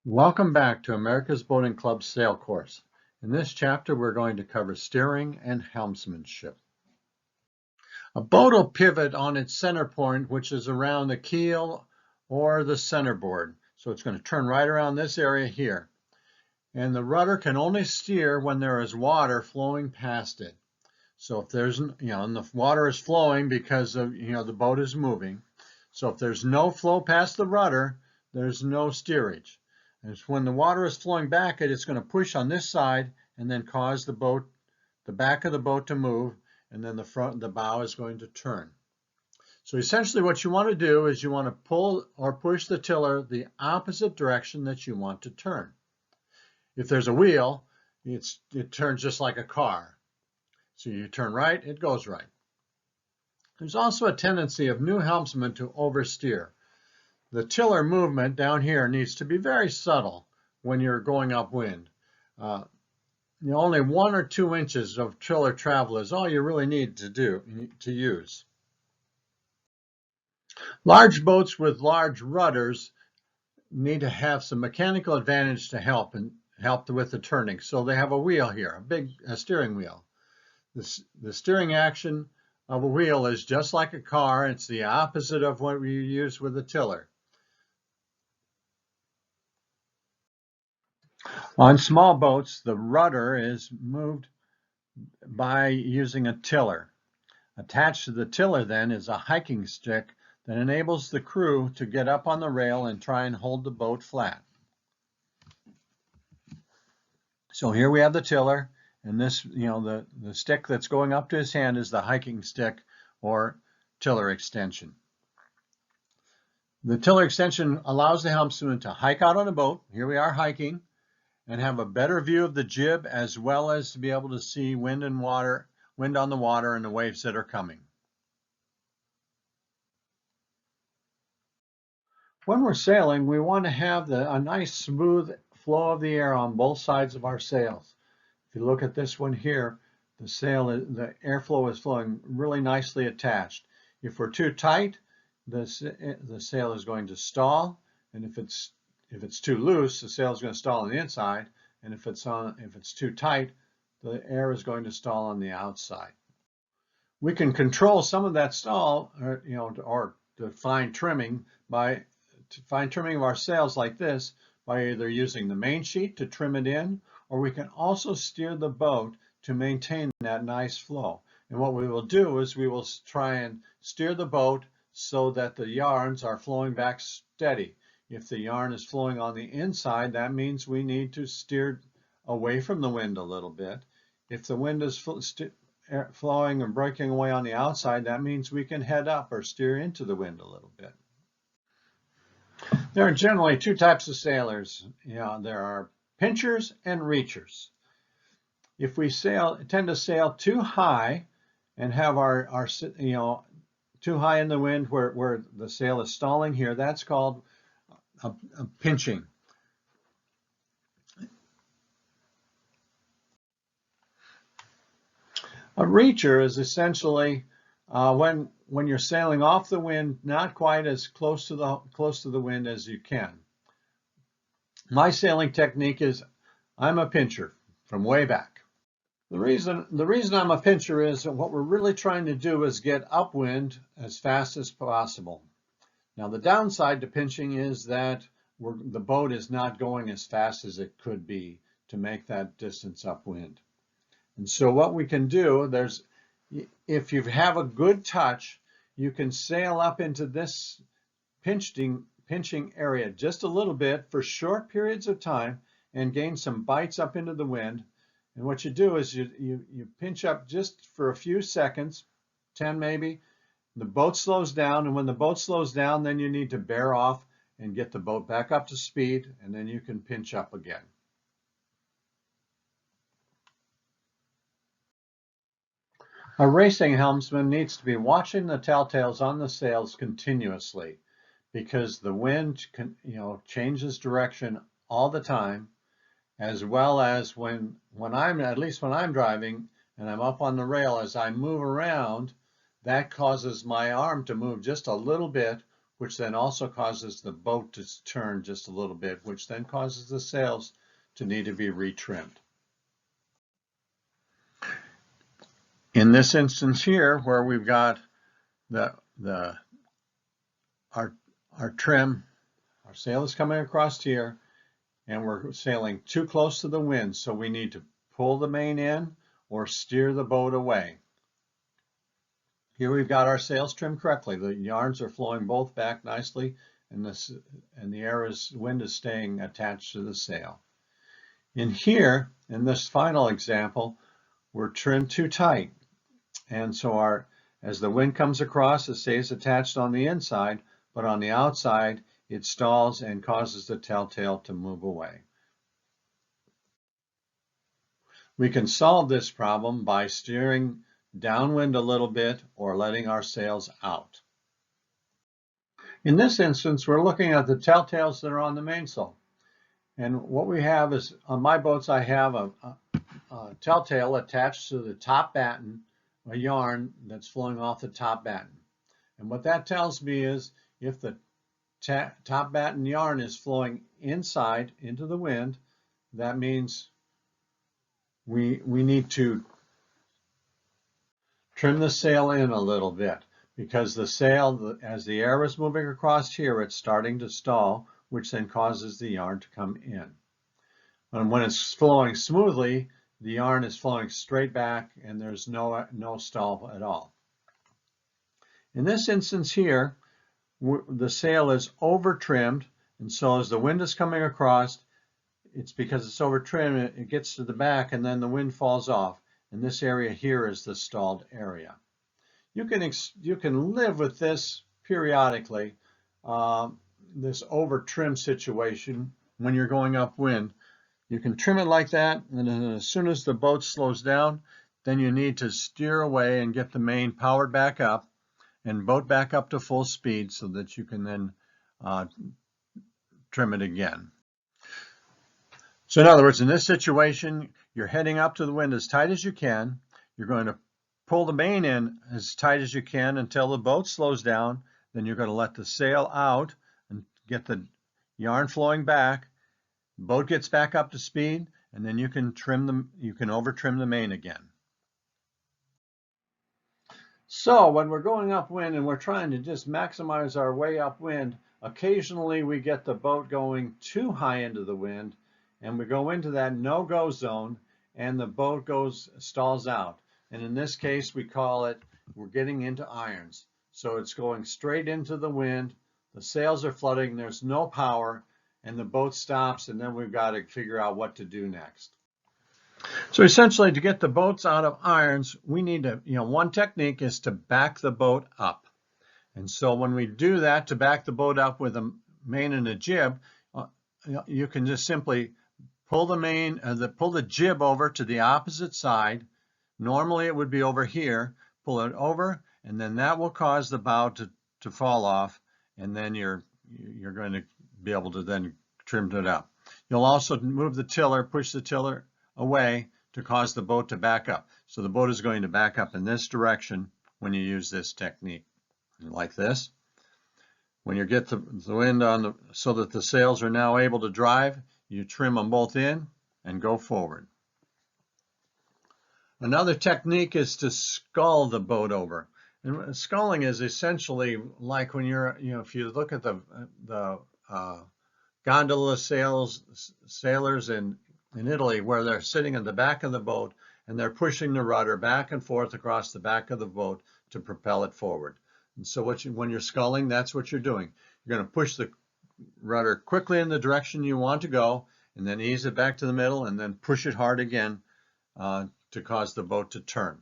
Welcome back to America's Boating Club Sail Course. In this chapter, we're going to cover steering and helmsmanship. A boat will pivot on its center point, which is around the keel or the centerboard. So it's going to turn right around this area here. And the rudder can only steer when there is water flowing past it. So if there's, and the water is flowing because of, the boat is moving. So if there's no flow past the rudder, there's no steerage. And when the water is flowing back, it's going to push on this side and then cause the back of the boat to move, and then the bow is going to turn. So essentially what you want to do is you want to pull or push the tiller the opposite direction that you want to turn. If there's a wheel, it turns just like a car. So you turn right, it goes right. There's also a tendency of new helmsmen to oversteer. The tiller movement down here needs to be very subtle when you're going upwind. Only 1 or 2 inches of tiller travel is all you really need to use. Large boats with large rudders need to have some mechanical advantage to help with the turning. So they have a wheel here, a steering wheel. The steering action of a wheel is just like a car. It's the opposite of what we use with a tiller. On small boats, the rudder is moved by using a tiller. Attached to the tiller then is a hiking stick that enables the crew to get up on the rail and try and hold the boat flat. So here we have the tiller, and this, the stick that's going up to his hand is the hiking stick or tiller extension. The tiller extension allows the helmsman to hike out on a boat. Here we are hiking, and have a better view of the jib, as well as to be able to see wind on the water and the waves that are coming. When we're sailing, we want to have a nice smooth flow of the air on both sides of our sails. If you look at this one here, the airflow is flowing really nicely attached. If we're too tight, the sail is going to stall, and if it's too loose, the sail is going to stall on the inside, and if it's too tight, the air is going to stall on the outside. We can control some of that stall, or the fine trimming of our sails like this by either using the main sheet to trim it in, or we can also steer the boat to maintain that nice flow. And what we will do is we will try and steer the boat so that the yarns are flowing back steady. If the yarn is flowing on the inside, that means we need to steer away from the wind a little bit. If the wind is flowing and breaking away on the outside, that means we can head up or steer into the wind a little bit. There are generally 2 types of sailors. There are pinchers and reachers. If we tend to sail too high and have our too high in the wind where the sail is stalling here, that's called a pinching. A reacher is essentially when you're sailing off the wind, not quite as close to the wind as you can. My sailing technique is I'm a pincher from way back. The reason I'm a pincher is that what we're really trying to do is get upwind as fast as possible. Now the downside to pinching is that the boat is not going as fast as it could be to make that distance upwind. And so what we can do, if you have a good touch, you can sail up into this pinching area just a little bit for short periods of time and gain some bites up into the wind. And what you do is you pinch up just for a few seconds, 10 maybe. The boat slows down, and when the boat slows down, then you need to bear off and get the boat back up to speed, and then you can pinch up again. A racing helmsman needs to be watching the telltales on the sails continuously, because the wind changes direction all the time, as well as when I'm driving and I'm up on the rail, as I move around, that causes my arm to move just a little bit, which then also causes the boat to turn just a little bit, which then causes the sails to need to be retrimmed. In this instance here, where we've got our trim, our sail is coming across here, and we're sailing too close to the wind, so we need to pull the main in or steer the boat away. Here we've got our sails trimmed correctly. The yarns are flowing both back nicely, and the wind is staying attached to the sail. In here, in this final example, we're trimmed too tight. And so as the wind comes across, it stays attached on the inside, but on the outside, it stalls and causes the telltale to move away. We can solve this problem by steering downwind a little bit or letting our sails out. In this instance, we're looking at the telltales that are on the mainsail. And what we have is, on my boats, I have a telltale attached to the top batten, a yarn that's flowing off the top batten. And what that tells me is if the top batten yarn is flowing inside into the wind, that means we need to trim the sail in a little bit, because the sail, as the air is moving across here, it's starting to stall, which then causes the yarn to come in. And when it's flowing smoothly, the yarn is flowing straight back and there's no stall at all. In this instance here, the sail is over trimmed, and so as the wind is coming across, it's because it's over trimmed, it gets to the back and then the wind falls off. And this area here is the stalled area. You can live with this periodically, this over trim situation when you're going upwind. You can trim it like that, and then as soon as the boat slows down, then you need to steer away and get the main powered back up and boat back up to full speed so that you can then trim it again. So in other words, in this situation, you're heading up to the wind as tight as you can. You're going to pull the main in as tight as you can until the boat slows down. Then you're going to let the sail out and get the yarn flowing back. The boat gets back up to speed, and then you can over trim the main again. So when we're going upwind and we're trying to just maximize our way upwind, occasionally we get the boat going too high into the wind, and we go into that no-go zone, and the boat stalls out. And in this case, we're getting into irons. So it's going straight into the wind, the sails are flooding, there's no power, and the boat stops, and then we've got to figure out what to do next. So essentially, to get the boats out of irons, we need to, one technique is to back the boat up. And so when we do that, to back the boat up with a main and a jib, you can just simply pull the jib over to the opposite side. Normally it would be over here. Pull it over, and then that will cause the bow to fall off, and then you're going to be able to then trim it up. You'll also move the tiller, push the tiller away to cause the boat to back up. So the boat is going to back up in this direction when you use this technique, like this. When you get the wind so that the sails are now able to drive, you trim them both in and go forward. Another technique is to scull the boat over. And sculling is essentially like when if you look at the gondola sailors in Italy, where they're sitting in the back of the boat and they're pushing the rudder back and forth across the back of the boat to propel it forward. And so when you're sculling, that's what you're doing. You're going to push the rudder quickly in the direction you want to go, and then ease it back to the middle, and then push it hard again to cause the boat to turn.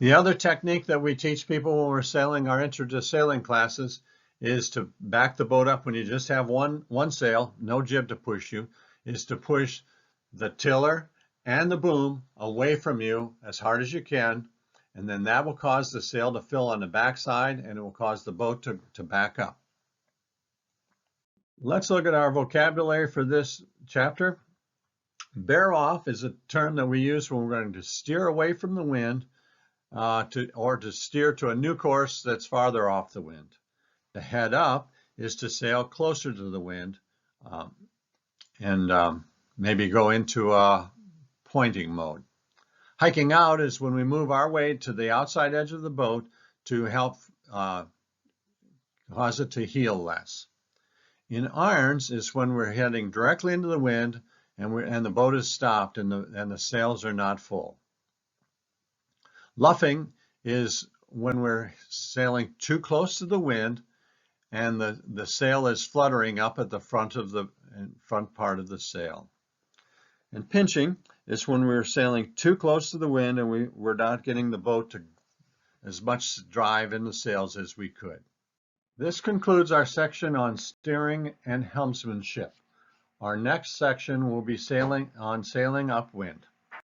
The other technique that we teach people when we're sailing our intro to sailing classes is to back the boat up when you just have one sail, no jib to push you, is to push the tiller and the boom away from you as hard as you can, and then that will cause the sail to fill on the backside, and it will cause the boat to back up. Let's look at our vocabulary for this chapter. Bear off is a term that we use when we're going to steer away from the wind. to steer to a new course that's farther off the wind. The head up is to sail closer to the wind and maybe go into a pointing mode. Hiking out is when we move our way to the outside edge of the boat to help cause it to heel less. In irons is when we're heading directly into the wind and the boat is stopped and the sails are not full. Luffing is when we're sailing too close to the wind and the sail is fluttering up at the front part of the sail. And pinching is when we're sailing too close to the wind and we're not getting the boat to as much drive in the sails as we could. This concludes our section on steering and helmsmanship. Our next section will be sailing upwind.